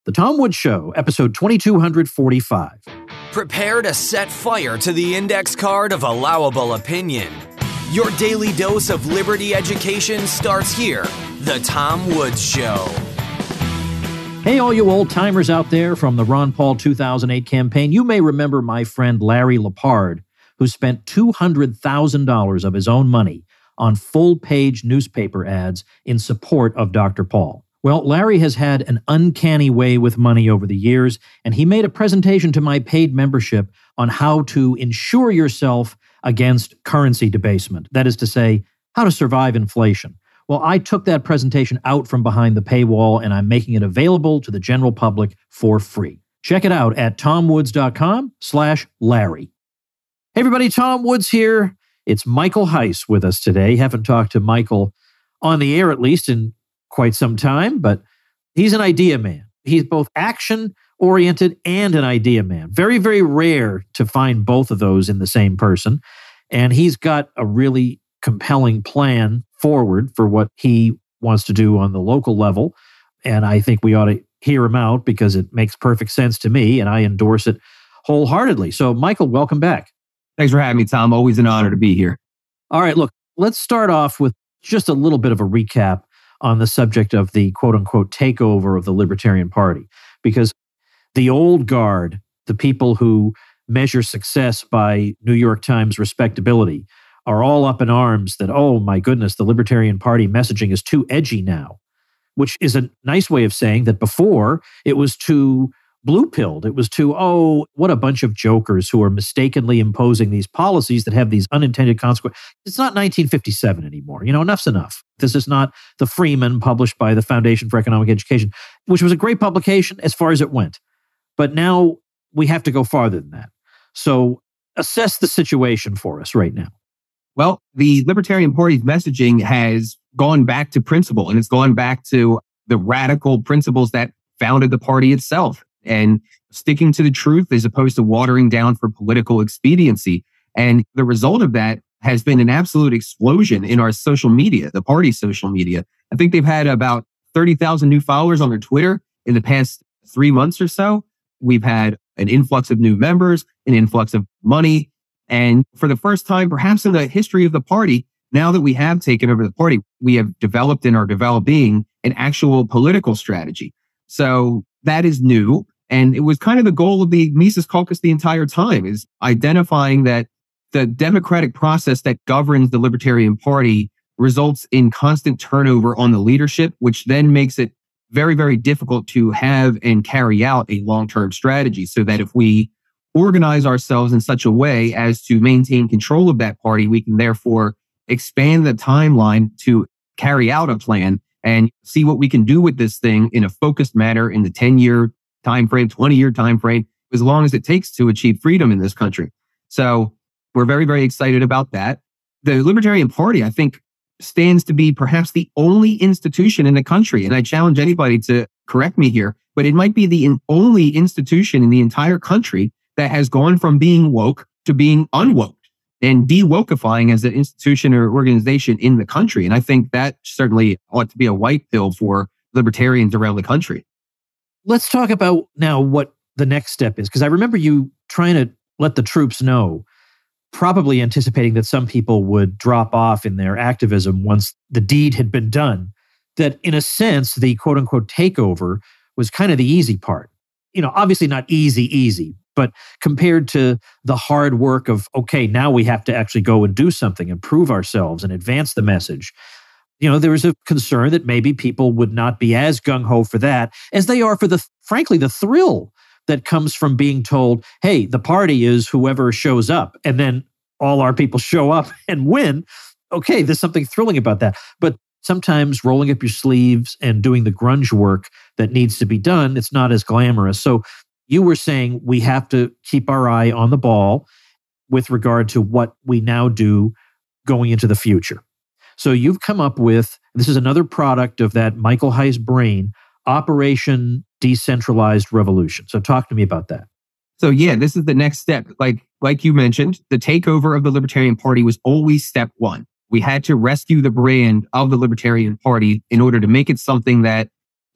The Tom Woods Show, episode 2245. Prepare to set fire to the index card of allowable opinion. Your daily dose of liberty education starts here. The Tom Woods Show. Hey, all you old-timers out there from the Ron Paul 2008 campaign, you may remember my friend Larry Lepard, who spent $200,000 of his own money on full-page newspaper ads in support of Dr. Paul. Well, Larry has had an uncanny way with money over the years, and he made a presentation to my paid membership on how to insure yourself against currency debasement. That is to say, how to survive inflation. Well, I took that presentation out from behind the paywall, and I'm making it available to the general public for free. Check it out at tomwoods.com/Larry. Hey, everybody, Tom Woods here. It's Michael Heise with us today. Haven't talked to Michael on the air, at least, in quite some time, but he's an idea man. He's both action-oriented and an idea man. Very, very rare to find both of those in the same person. And he's got a really compelling plan forward for what he wants to do on the local level. And I think we ought to hear him out because it makes perfect sense to me, and I endorse it wholeheartedly. So, Michael, welcome back. Thanks for having me, Tom. Always an honor to be here. All right, look, let's start off with just a little bit of a recap on the subject of the quote-unquote takeover of the Libertarian Party. Because the old guard, the people who measure success by New York Times respectability, are all up in arms that, oh my goodness, the Libertarian Party messaging is too edgy now, which is a nice way of saying that before it was too blue-pilled. It was too, oh, what a bunch of jokers who are mistakenly imposing these policies that have these unintended consequences. It's not 1957 anymore. You know, enough's enough. This is not the Freeman published by the Foundation for Economic Education, which was a great publication as far as it went. But now we have to go farther than that. So assess the situation for us right now. Well, the Libertarian Party's messaging has gone back to principle, and it's gone back to the radical principles that founded the party itself, and sticking to the truth as opposed to watering down for political expediency. And the result of that has been an absolute explosion in our social media, the party's social media. I think they've had about 30,000 new followers on their Twitter in the past 3 months or so. We've had an influx of new members, an influx of money. And for the first time, perhaps in the history of the party, now that we have taken over the party, we have developed and are developing an actual political strategy. So that is new. And it was kind of the goal of the Mises Caucus the entire time, is identifying that the democratic process that governs the Libertarian Party results in constant turnover on the leadership, which then makes it very, very difficult to have and carry out a long-term strategy. So that if we organize ourselves in such a way as to maintain control of that party, we can therefore expand the timeline to carry out a plan and see what we can do with this thing in a focused manner in the 10-year time frame, 20-year time frame, as long as it takes to achieve freedom in this country. So we're very, very excited about that. The Libertarian Party, I think, stands to be perhaps the only institution in the country, and I challenge anybody to correct me here, but it might be the only institution in the entire country that has gone from being woke to being unwoke and de-wokeifying as an institution or organization in the country. And I think that certainly ought to be a white pill for libertarians around the country. Let's talk about now what the next step is, because I remember you trying to let the troops know, probably anticipating that some people would drop off in their activism once the deed had been done, that in a sense, the quote-unquote takeover was kind of the easy part. You know, obviously not easy, but compared to the hard work of, okay, now we have to actually go and do something and prove ourselves and advance the message. You know, there was a concern that maybe people would not be as gung-ho for that as they are for frankly, the thrill that comes from being told, hey, the party is whoever shows up, and then all our people show up and win. Okay, there's something thrilling about that. But sometimes rolling up your sleeves and doing the grunge work that needs to be done, it's not as glamorous. So you were saying we have to keep our eye on the ball with regard to what we now do going into the future. So you've come up with, this is another product of that Michael Heise brain, Operation Decentralized Revolution. So talk to me about that. So yeah, this is the next step. Like you mentioned, the takeover of the Libertarian Party was always step one. We had to rescue the brand of the Libertarian Party in order to make it something that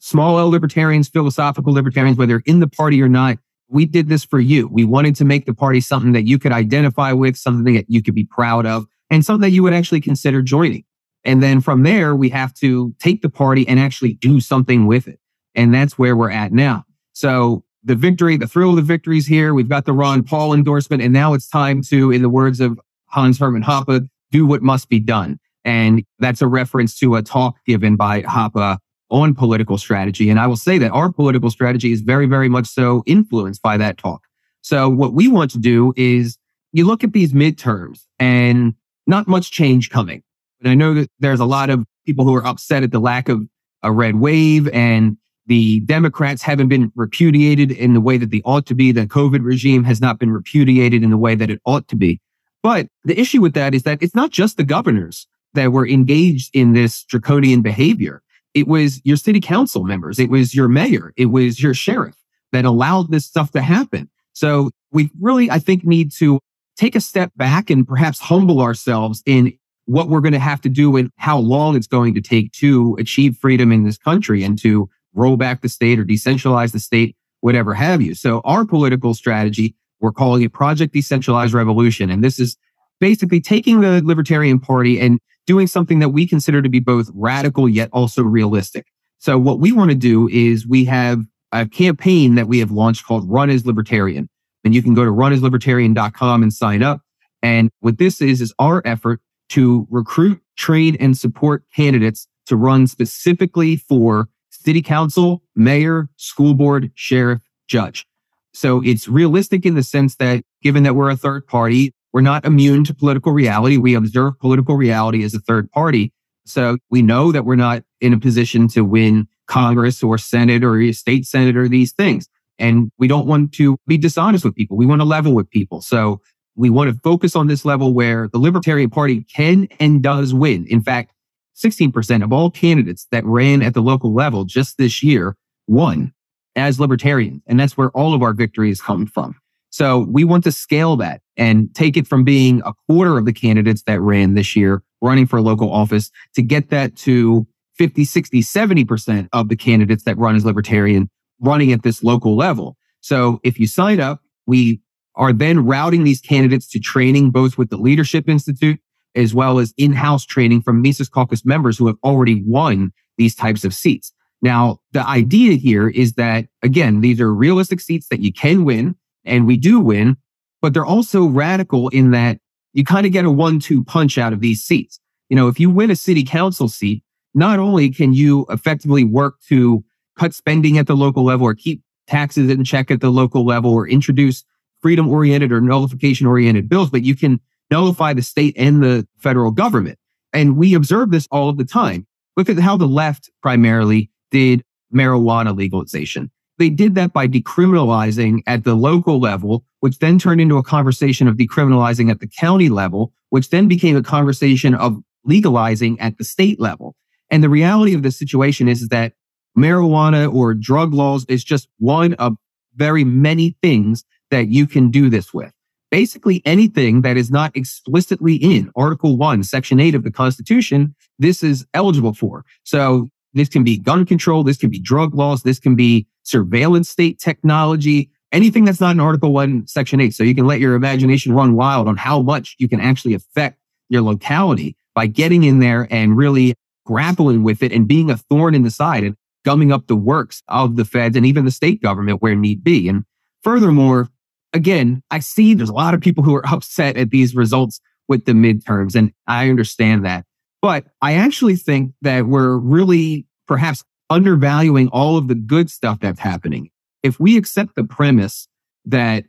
small L libertarians, philosophical libertarians, whether in the party or not, we did this for you. We wanted to make the party something that you could identify with, something that you could be proud of, and something that you would actually consider joining. And then from there, we have to take the party and actually do something with it. And that's where we're at now. So the victory, the thrill of the victory is here. We've got the Ron Paul endorsement. And now it's time to, in the words of Hans Hermann Hoppe, do what must be done. And that's a reference to a talk given by Hoppe on political strategy. And I will say that our political strategy is very, very much so influenced by that talk. So what we want to do is you look at these midterms and not much change coming. And I know that there's a lot of people who are upset at the lack of a red wave, and the Democrats haven't been repudiated in the way that they ought to be. The COVID regime has not been repudiated in the way that it ought to be. But the issue with that is that it's not just the governors that were engaged in this draconian behavior. It was your city council members. It was your mayor. It was your sheriff that allowed this stuff to happen. So we really, I think, need to take a step back and perhaps humble ourselves in what we're going to have to do and how long it's going to take to achieve freedom in this country and to roll back the state or decentralize the state, whatever have you. So our political strategy, we're calling it Project Decentralized Revolution. And this is basically taking the Libertarian Party and doing something that we consider to be both radical yet also realistic. So what we want to do is we have a campaign that we have launched called Run as Libertarian. And you can go to runaslibertarian.com and sign up. And what this is our effort to recruit, train, and support candidates to run specifically for city council, mayor, school board, sheriff, judge. So it's realistic in the sense that given that we're a third party, we're not immune to political reality. We observe political reality as a third party. So we know that we're not in a position to win Congress or Senate or state Senate or these things. And we don't want to be dishonest with people. We want to level with people. So we want to focus on this level where the Libertarian Party can and does win. In fact, 16% of all candidates that ran at the local level just this year won as libertarians. And that's where all of our victories come from. So we want to scale that and take it from being a quarter of the candidates that ran this year running for a local office to get that to 50, 60, 70% of the candidates that run as libertarian running at this local level. So if you sign up, we are then routing these candidates to training both with the Leadership Institute as well as in-house training from Mises Caucus members who have already won these types of seats. Now, the idea here is that, again, these are realistic seats that you can win, and we do win, but they're also radical in that you kind of get a 1-2 punch out of these seats. You know, if you win a city council seat, not only can you effectively work to cut spending at the local level or keep taxes in check at the local level or introduce freedom-oriented or nullification-oriented bills, but you can nullify the state and the federal government. And we observe this all of the time. Look at how the left primarily did marijuana legalization. They did that by decriminalizing at the local level, which then turned into a conversation of decriminalizing at the county level, which then became a conversation of legalizing at the state level. And the reality of the situation is that marijuana or drug laws is just one of very many things that you can do this with. Basically, anything that is not explicitly in Article 1, Section 8 of the Constitution, this is eligible for. So this can be gun control, this can be drug laws, this can be surveillance state technology, anything that's not in Article 1, Section 8. So you can let your imagination run wild on how much you can actually affect your locality by getting in there and really grappling with it and being a thorn in the side and gumming up the works of the feds and even the state government where need be. And furthermore, again, I see there's a lot of people who are upset at these results with the midterms, and I understand that. But I actually think that we're really perhaps undervaluing all of the good stuff that's happening. If we accept the premise that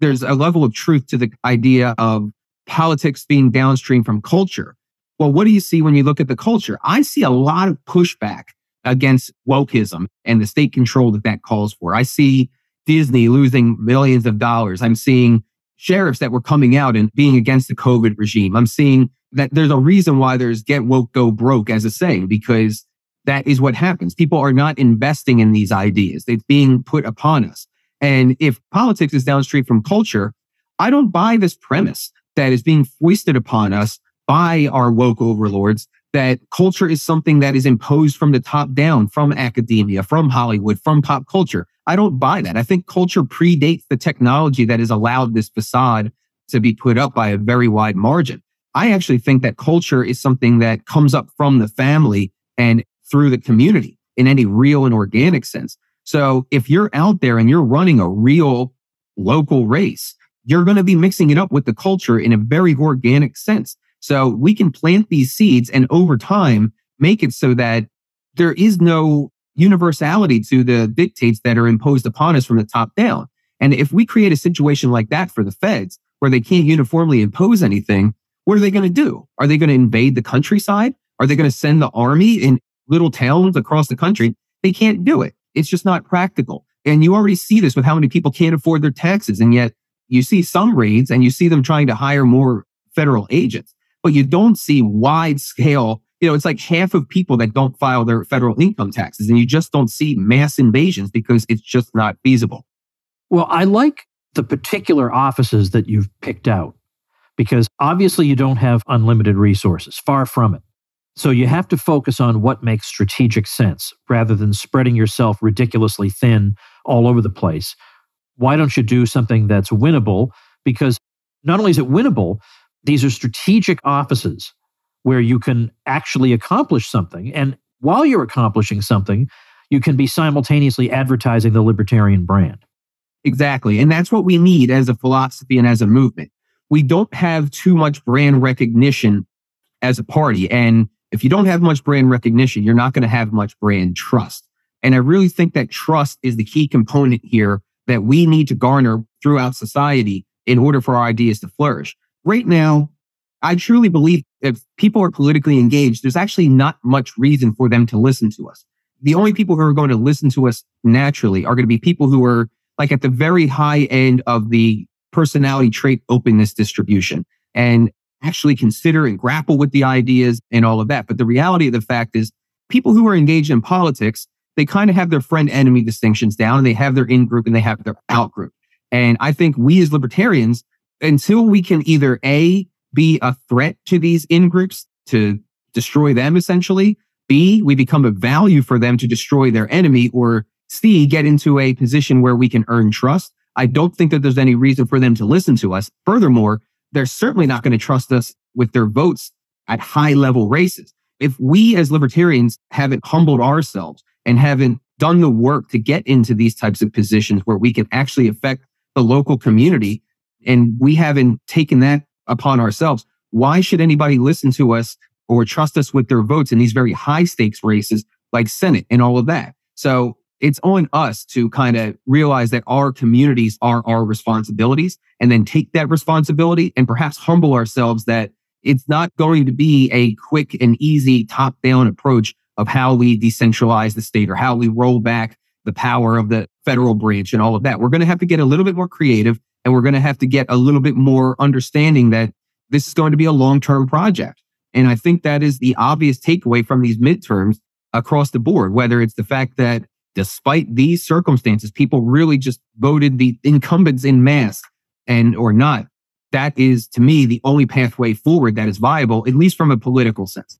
there's a level of truth to the idea of politics being downstream from culture, well, what do you see when you look at the culture? I see a lot of pushback against wokeism and the state control that calls for. I see Disney losing millions of dollars. I'm seeing sheriffs that were coming out and being against the COVID regime. I'm seeing that there's a reason why there's get woke, go broke as a saying, because that is what happens. People are not investing in these ideas. It's being put upon us. And if politics is downstream from culture, I don't buy this premise that is being foisted upon us by our woke overlords that culture is something that is imposed from the top down, from academia, from Hollywood, from pop culture. I don't buy that. I think culture predates the technology that has allowed this facade to be put up by a very wide margin. I actually think that culture is something that comes up from the family and through the community in any real and organic sense. So if you're out there and you're running a real local race, you're going to be mixing it up with the culture in a very organic sense. So we can plant these seeds and over time make it so that there is no universality to the dictates that are imposed upon us from the top down. And if we create a situation like that for the feds, where they can't uniformly impose anything, what are they going to do? Are they going to invade the countryside? Are they going to send the army in little towns across the country? They can't do it. It's just not practical. And you already see this with how many people can't afford their taxes. And yet you see some raids and you see them trying to hire more federal agents, but you don't see wide scale. It's like half of people that don't file their federal income taxes, and you just don't see mass invasions because it's just not feasible. Well, I like the particular offices that you've picked out because obviously you don't have unlimited resources, far from it. So you have to focus on what makes strategic sense rather than spreading yourself ridiculously thin all over the place. Why don't you do something that's winnable? Because not only is it winnable, these are strategic offices where you can actually accomplish something. And while you're accomplishing something, you can be simultaneously advertising the libertarian brand. Exactly. And that's what we need as a philosophy and as a movement. We don't have too much brand recognition as a party. And if you don't have much brand recognition, you're not going to have much brand trust. And I really think that trust is the key component here that we need to garner throughout society in order for our ideas to flourish. Right now, I truly believe if people are politically engaged, there's actually not much reason for them to listen to us. The only people who are going to listen to us naturally are going to be people who are like at the very high end of the personality trait openness distribution and actually consider and grapple with the ideas and all of that. But the reality of the fact is people who are engaged in politics, they kind of have their friend enemy distinctions down, and they have their in group and they have their out group. And I think we as libertarians, until we can either A, be a threat to these in groups to destroy them essentially, B, we become a value for them to destroy their enemy, or C, get into a position where we can earn trust, I don't think that there's any reason for them to listen to us. Furthermore, they're certainly not going to trust us with their votes at high level races. If we as libertarians haven't humbled ourselves and haven't done the work to get into these types of positions where we can actually affect the local community, and we haven't taken that upon ourselves, why should anybody listen to us or trust us with their votes in these very high stakes races like Senate and all of that? So it's on us to kind of realize that our communities are our responsibilities, and then take that responsibility and perhaps humble ourselves that it's not going to be a quick and easy top-down approach of how we decentralize the state or how we roll back the power of the federal branch and all of that. We're going to have to get a little bit more creative, and we're going to have to get a little bit more understanding that this is going to be a long-term project. And I think that is the obvious takeaway from these midterms across the board, whether it's the fact that despite these circumstances, people really just voted the incumbents in mass and or not. That is, to me, the only pathway forward that is viable, at least from a political sense.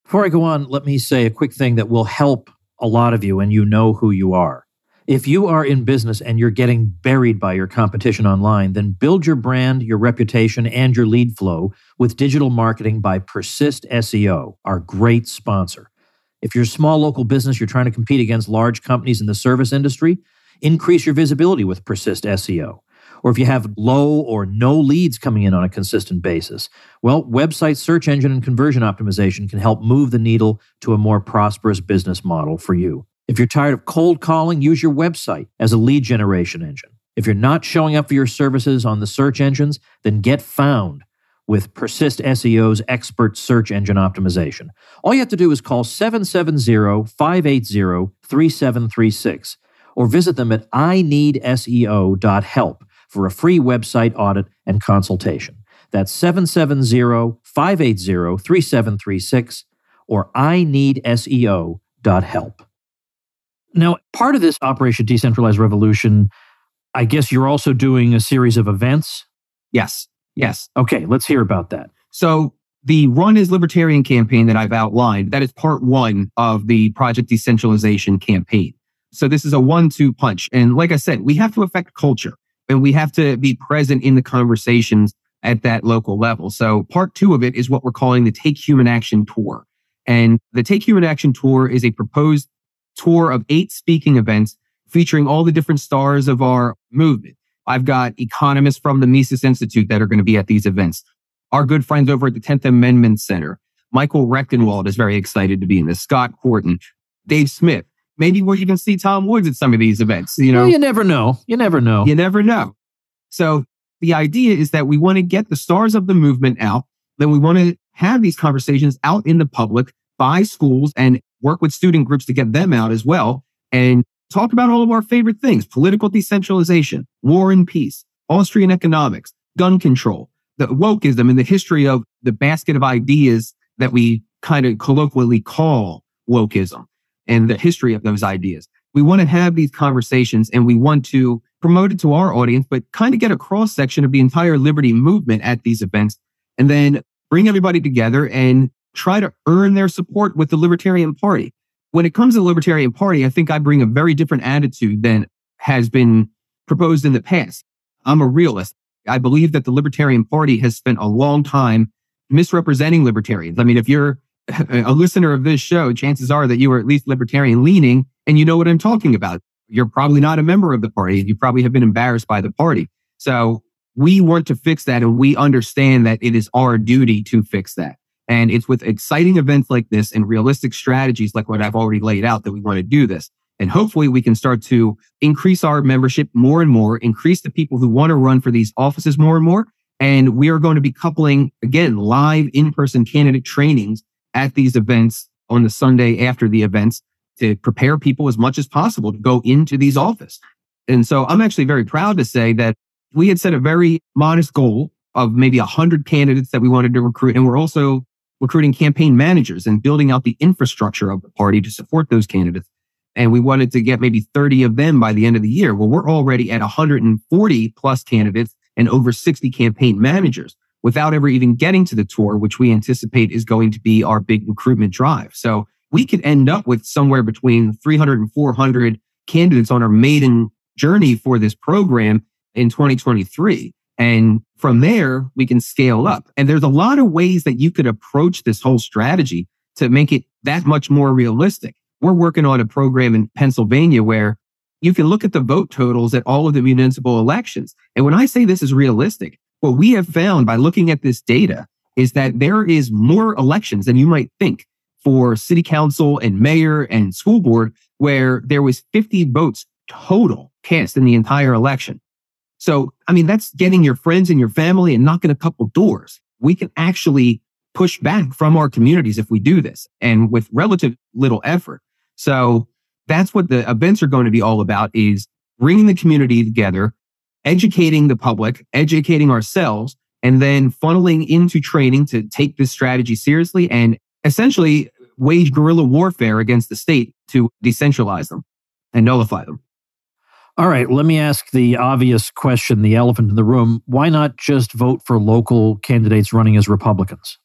Before I go on, let me say a quick thing that will help a lot of you, and you know who you are. If you are in business and you're getting buried by your competition online, then build your brand, your reputation, and your lead flow with digital marketing by Persist SEO, our great sponsor. If you're a small local business, you're trying to compete against large companies in the service industry, increase your visibility with Persist SEO. Or if you have low or no leads coming in on a consistent basis, well, website search engine and conversion optimization can help move the needle to a more prosperous business model for you. If you're tired of cold calling, use your website as a lead generation engine. If you're not showing up for your services on the search engines, then get found with Persist SEO's expert search engine optimization. All you have to do is call 770-580-3736 or visit them at ineedseo.help for a free website audit and consultation. That's 770-580-3736 or ineedseo.help. Now, part of this Operation Decentralized Revolution, I guess you're also doing a series of events? Yes. Okay, let's hear about that. So the Run as Libertarian campaign that I've outlined, that is part one of the Project Decentralization campaign. So this is a 1-2 punch. And like I said, we have to affect culture and we have to be present in the conversations at that local level. So part two of it is what we're calling the Take Human Action Tour. And the Take Human Action Tour is a proposed tour of 8 speaking events featuring all the different stars of our movement. I've got economists from the Mises Institute that are going to be at these events. Our good friends over at the 10th Amendment Center. Michael Rechtenwald is very excited to be in this. Scott Horton, Dave Smith. Maybe we'll even see Tom Woods at some of these events. Well, you never know. You never know. You never know. So the idea is that we want to get the stars of the movement out. Then we want to have these conversations out in the public by schools and work with student groups to get them out as well. And talk about all of our favorite things: political decentralization, war and peace, Austrian economics, gun control, the wokeism, and the history of the basket of ideas that we kind of colloquially call wokeism, and the history of those ideas. We want to have these conversations and we want to promote it to our audience, but kind of get a cross section of the entire liberty movement at these events, and then bring everybody together and try to earn their support with the Libertarian Party. When it comes to the Libertarian Party, I think I bring a very different attitude than has been proposed in the past. I'm a realist. I believe that the Libertarian Party has spent a long time misrepresenting libertarians. I mean, if you're a listener of this show, chances are that you are at least libertarian leaning and you know what I'm talking about. You're probably not a member of the party. You probably have been embarrassed by the party. So we want to fix that, and we understand that it is our duty to fix that. And it's with exciting events like this and realistic strategies like what I've already laid out that we want to do this. And hopefully we can start to increase our membership more and more, increase the people who want to run for these offices more and more. And we are going to be coupling, again, live in-person candidate trainings at these events on the Sunday after the events to prepare people as much as possible to go into these offices. And so I'm actually very proud to say that we had set a very modest goal of maybe 100 candidates that we wanted to recruit. And we're also recruiting campaign managers and building out the infrastructure of the party to support those candidates. And we wanted to get maybe 30 of them by the end of the year. Well, we're already at 140 plus candidates and over 60 campaign managers without ever even getting to the tour, which we anticipate is going to be our big recruitment drive. So we could end up with somewhere between 300 and 400 candidates on our maiden journey for this program in 2023. And from there, we can scale up. And there's a lot of ways that you could approach this whole strategy to make it that much more realistic. We're working on a program in Pennsylvania where you can look at the vote totals at all of the municipal elections. And when I say this is realistic, what we have found by looking at this data is that there is more elections than you might think for city council and mayor and school board, where there was 50 votes total cast in the entire election. So, I mean, that's getting your friends and your family and knocking a couple doors. We can actually push back from our communities if we do this, and with relative little effort. So that's what the events are going to be all about, is bringing the community together, educating the public, educating ourselves, and then funneling into training to take this strategy seriously and essentially wage guerrilla warfare against the state to decentralize them and nullify them. All right, let me ask the obvious question, the elephant in the room. Why not just vote for local candidates running as Republicans?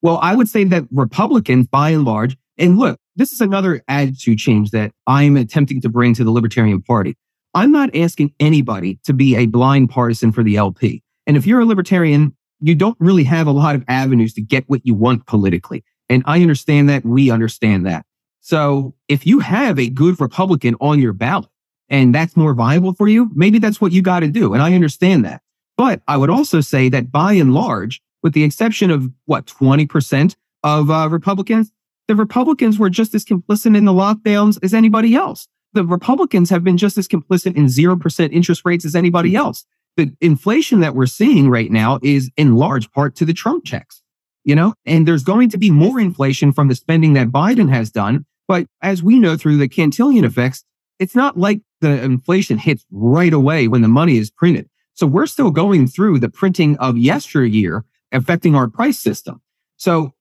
Well, I would say that Republicans, by and large, and look, this is another attitude change that I'm attempting to bring to the Libertarian Party. I'm not asking anybody to be a blind partisan for the LP. And if you're a Libertarian, you don't really have a lot of avenues to get what you want politically. And I understand that. We understand that. So if you have a good Republican on your ballot, and that's more viable for you, maybe that's what you got to do. And I understand that. But I would also say that by and large, with the exception of 20% of Republicans, the Republicans were just as complicit in the lockdowns as anybody else. The Republicans have been just as complicit in 0% interest rates as anybody else. The inflation that we're seeing right now is in large part to the Trump checks, and there's going to be more inflation from the spending that Biden has done. But as we know through the Cantillon effects, it's not like the inflation hits right away when the money is printed. So we're still going through the printing of yesteryear affecting our price system. So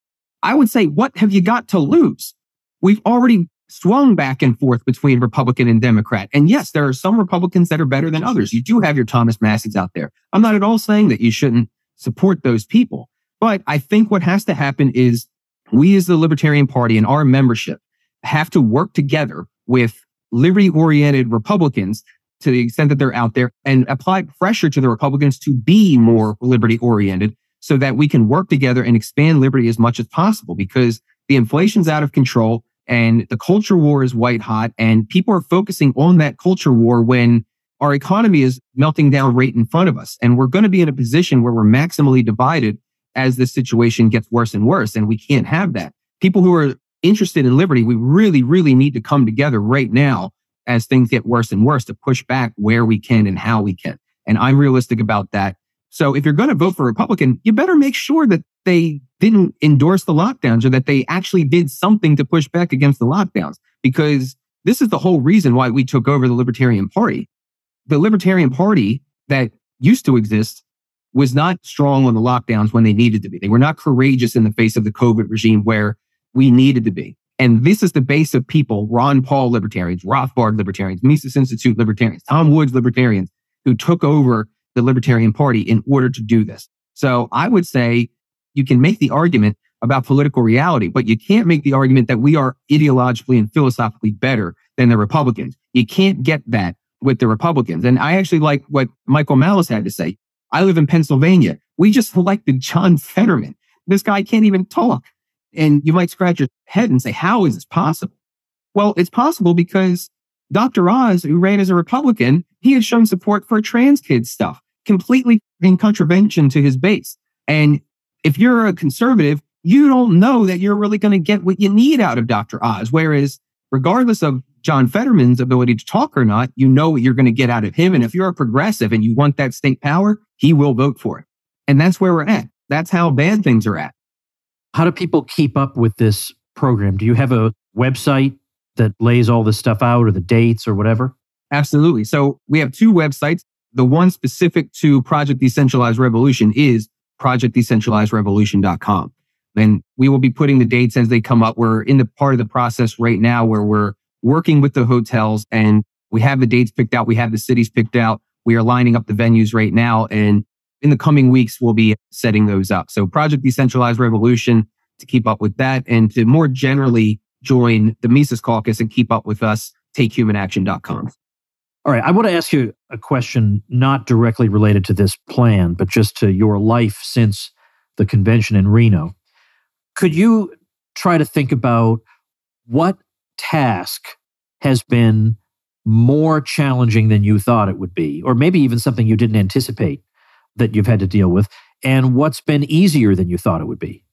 I would say, what have you got to lose? We've already swung back and forth between Republican and Democrat. And yes, there are some Republicans that are better than others. You do have your Thomas Masseys out there. I'm not at all saying that you shouldn't support those people. But I think what has to happen is we as the Libertarian Party and our membership have to work together with liberty-oriented Republicans to the extent that they're out there and apply pressure to the Republicans to be more liberty-oriented so that we can work together and expand liberty as much as possible, because the inflation's out of control and the culture war is white hot, and people are focusing on that culture war when our economy is melting down right in front of us. And we're going to be in a position where we're maximally divided as this situation gets worse and worse. And we can't have that. People who are interested in liberty, we really, really need to come together right now as things get worse and worse to push back where we can and how we can. And I'm realistic about that. So if you're going to vote for a Republican, you better make sure that they didn't endorse the lockdowns or that they actually did something to push back against the lockdowns, because this is the whole reason why we took over the Libertarian Party. The Libertarian Party that used to exist was not strong on the lockdowns when they needed to be. They were not courageous in the face of the COVID regime where we needed to be. And this is the base of people, Ron Paul libertarians, Rothbard libertarians, Mises Institute libertarians, Tom Woods libertarians, who took over the Libertarian Party in order to do this. So I would say you can make the argument about political reality, but you can't make the argument that we are ideologically and philosophically better than the Republicans. You can't get that with the Republicans. And I actually like what Michael Malice had to say. I live in Pennsylvania. We just elected John Fetterman. This guy can't even talk. And you might scratch your head and say, how is this possible? Well, it's possible because Dr. Oz, who ran as a Republican, he had shown support for trans kids stuff, completely in contravention to his base. And if you're a conservative, you don't know that you're really going to get what you need out of Dr. Oz. Whereas regardless of John Fetterman's ability to talk or not, you know what you're going to get out of him. And if you're a progressive and you want that state power, he will vote for it. And that's where we're at. That's how bad things are at. How do people keep up with this program? Do you have a website that lays all this stuff out, or the dates or whatever? Absolutely. So we have two websites. The one specific to Project Decentralized Revolution is projectdecentralizedrevolution.com. And we will be putting the dates as they come up. We're in the part of the process right now where we're working with the hotels and we have the dates picked out. We have the cities picked out. We are lining up the venues right now. And in the coming weeks, we'll be setting those up. So Project Decentralized Revolution to keep up with that, and to more generally join the Mises Caucus and keep up with us, takehumanaction.com. All right. I want to ask you a question not directly related to this plan, but just to your life since the convention in Reno. Could you try to think about what task has been more challenging than you thought it would be, or maybe even something you didn't anticipate that you've had to deal with, and what's been easier than you thought it would be?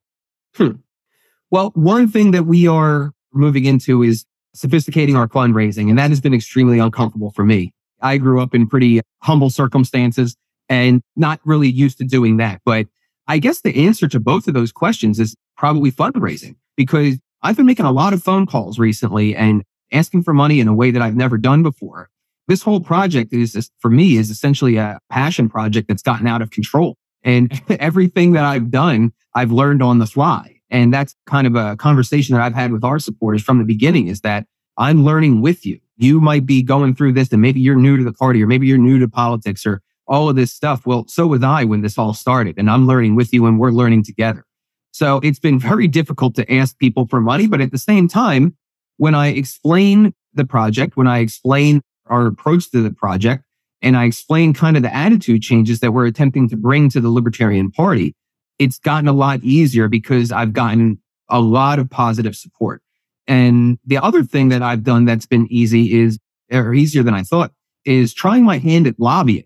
Well, one thing that we are moving into is sophisticating our fundraising, and that has been extremely uncomfortable for me. I grew up in pretty humble circumstances and not really used to doing that. But I guess the answer to both of those questions is probably fundraising, because I've been making a lot of phone calls recently and asking for money in a way that I've never done before. This whole project for me, is essentially a passion project that's gotten out of control. And everything that I've done, I've learned on the fly. And that's kind of a conversation that I've had with our supporters from the beginning, is that I'm learning with you. You might be going through this and maybe you're new to the party, or maybe you're new to politics, or all of this stuff. Well, so was I when this all started, and I'm learning with you and we're learning together. So it's been very difficult to ask people for money. But at the same time, when I explain the project, when I explain our approach to the project, and I explain kind of the attitude changes that we're attempting to bring to the Libertarian Party, it's gotten a lot easier because I've gotten a lot of positive support. And the other thing that I've done that's been easier than I thought, is trying my hand at lobbying.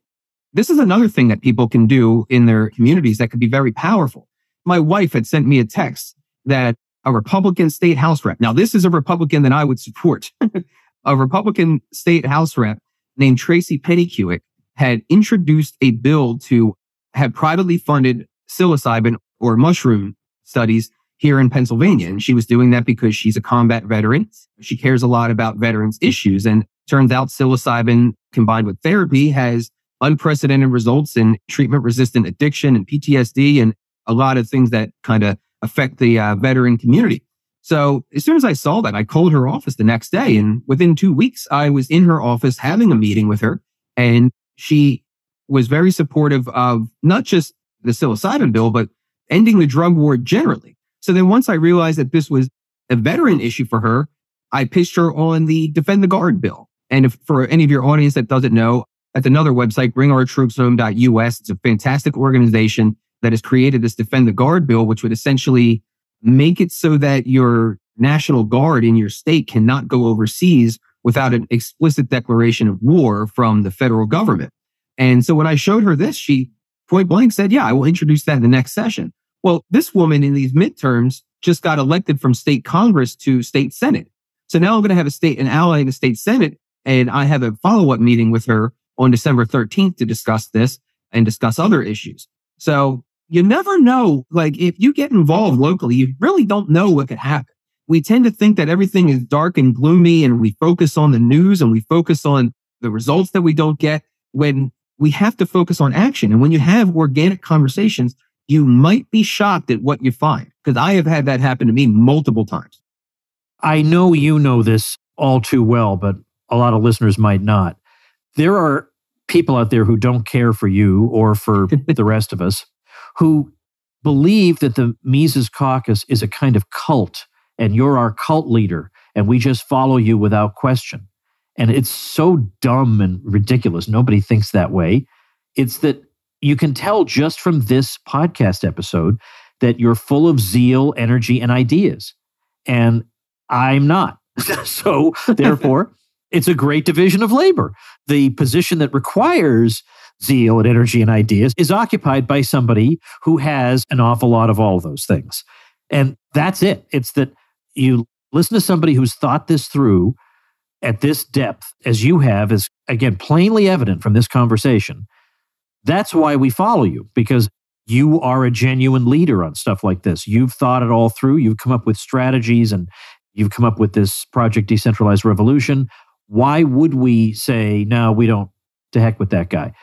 This is another thing that people can do in their communities that could be very powerful. My wife had sent me a text that a Republican state House rep, now this is a Republican that I would support, a Republican state House rep named Tracy Pettycuick had introduced a bill to have privately funded psilocybin or mushroom studies here in Pennsylvania. And she was doing that because she's a combat veteran. She cares a lot about veterans issues. And turns out psilocybin combined with therapy has unprecedented results in treatment-resistant addiction and PTSD and a lot of things that kind of affect the veteran community. So as soon as I saw that, I called her office the next day. And within 2 weeks, I was in her office having a meeting with her. And she was very supportive of not just the psilocybin bill, but ending the drug war generally. So then once I realized that this was a veteran issue for her, I pitched her on the Defend the Guard bill. And if for any of your audience that doesn't know, that's another website, bringourtroopshome.us. It's a fantastic organization that has created this Defend the Guard bill, which would essentially make it so that your National Guard in your state cannot go overseas without an explicit declaration of war from the federal government. And so when I showed her this, she point blank said, yeah, I will introduce that in the next session. Well, this woman in these midterms just got elected from state Congress to state Senate. So now I'm going to have an ally in the state Senate, and I have a follow-up meeting with her on December 13th to discuss this and discuss other issues. So you never know, like if you get involved locally, you really don't know what could happen. We tend to think that everything is dark and gloomy, and we focus on the news and we focus on the results that we don't get, when we have to focus on action. And when you have organic conversations, you might be shocked at what you find, because I have had that happen to me multiple times. I know you know this all too well, but a lot of listeners might not. There are people out there who don't care for you or for the rest of us, who believe that the Mises Caucus is a kind of cult and you're our cult leader and we just follow you without question. And it's so dumb and ridiculous. Nobody thinks that way. It's that you can tell just from this podcast episode that you're full of zeal, energy, and ideas. And I'm not. So therefore, it's a great division of labor. The position that requires zeal and energy and ideas is occupied by somebody who has an awful lot of all of those things. And that's it. It's that you listen to somebody who's thought this through at this depth as you have, is again, plainly evident from this conversation. That's why we follow you, because you are a genuine leader on stuff like this. You've thought it all through. You've come up with strategies and you've come up with this project, Decentralized Revolution. Why would we say, no, we don't, to heck with that guy?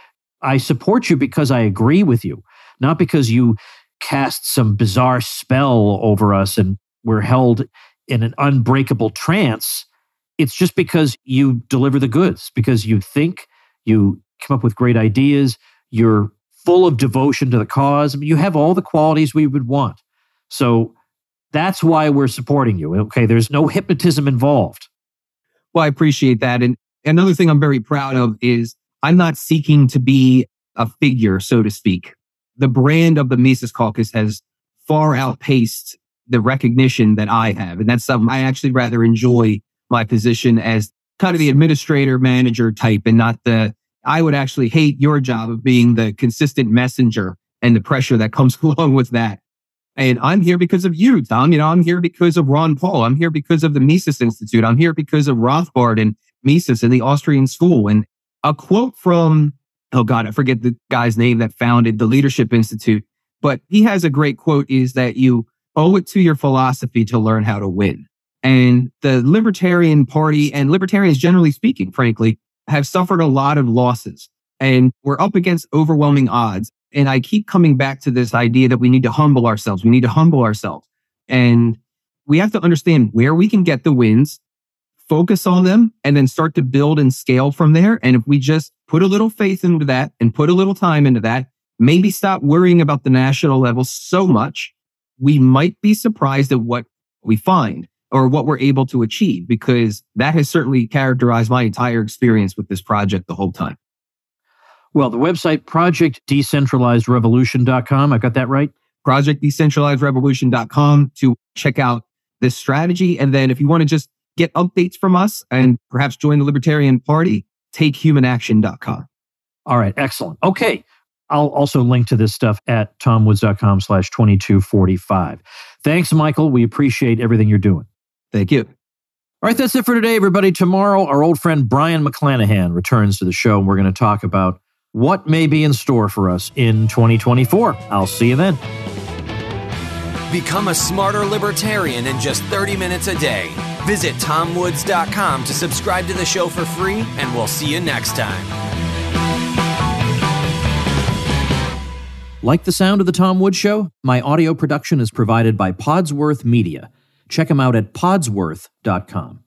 I support you because I agree with you, not because you cast some bizarre spell over us and we're held in an unbreakable trance. It's just because you deliver the goods, because you think, you come up with great ideas, you're full of devotion to the cause. I mean, you have all the qualities we would want. So that's why we're supporting you. Okay, there's no hypnotism involved. Well, I appreciate that. And another thing I'm very proud of is I'm not seeking to be a figure, so to speak. The brand of the Mises Caucus has far outpaced the recognition that I have. And that's something I actually rather enjoy my position as kind of the administrator, manager type, and not I would actually hate your job of being the consistent messenger and the pressure that comes along with that. And I'm here because of you, Tom. I'm here because of Ron Paul. I'm here because of the Mises Institute. I'm here because of Rothbard and Mises and the Austrian School. And a quote from, oh God, I forget the guy's name that founded the Leadership Institute, but he has a great quote, is that you owe it to your philosophy to learn how to win. And the Libertarian Party, and libertarians generally speaking, frankly, have suffered a lot of losses. And we're up against overwhelming odds. And I keep coming back to this idea that we need to humble ourselves. We need to humble ourselves. And we have to understand where we can get the wins, focus on them, and then start to build and scale from there. And if we just put a little faith into that and put a little time into that, maybe stop worrying about the national level so much, we might be surprised at what we find or what we're able to achieve, because that has certainly characterized my entire experience with this project the whole time. Well, the website, projectdecentralizedrevolution.com. I got that right? Projectdecentralizedrevolution.com to check out this strategy. And then if you want to just get updates from us and perhaps join the Libertarian Party, takehumanaction.com. All right. Excellent. Okay. I'll also link to this stuff at tomwoods.com/2245. Thanks, Michael. We appreciate everything you're doing. Thank you. All right. That's it for today, everybody. Tomorrow, our old friend Brian McClanahan returns to the show, and we're going to talk about what may be in store for us in 2024. I'll see you then. Become a smarter libertarian in just 30 minutes a day. Visit tomwoods.com to subscribe to the show for free, and we'll see you next time. Like the sound of The Tom Woods Show? My audio production is provided by Podsworth Media. Check them out at podsworth.com.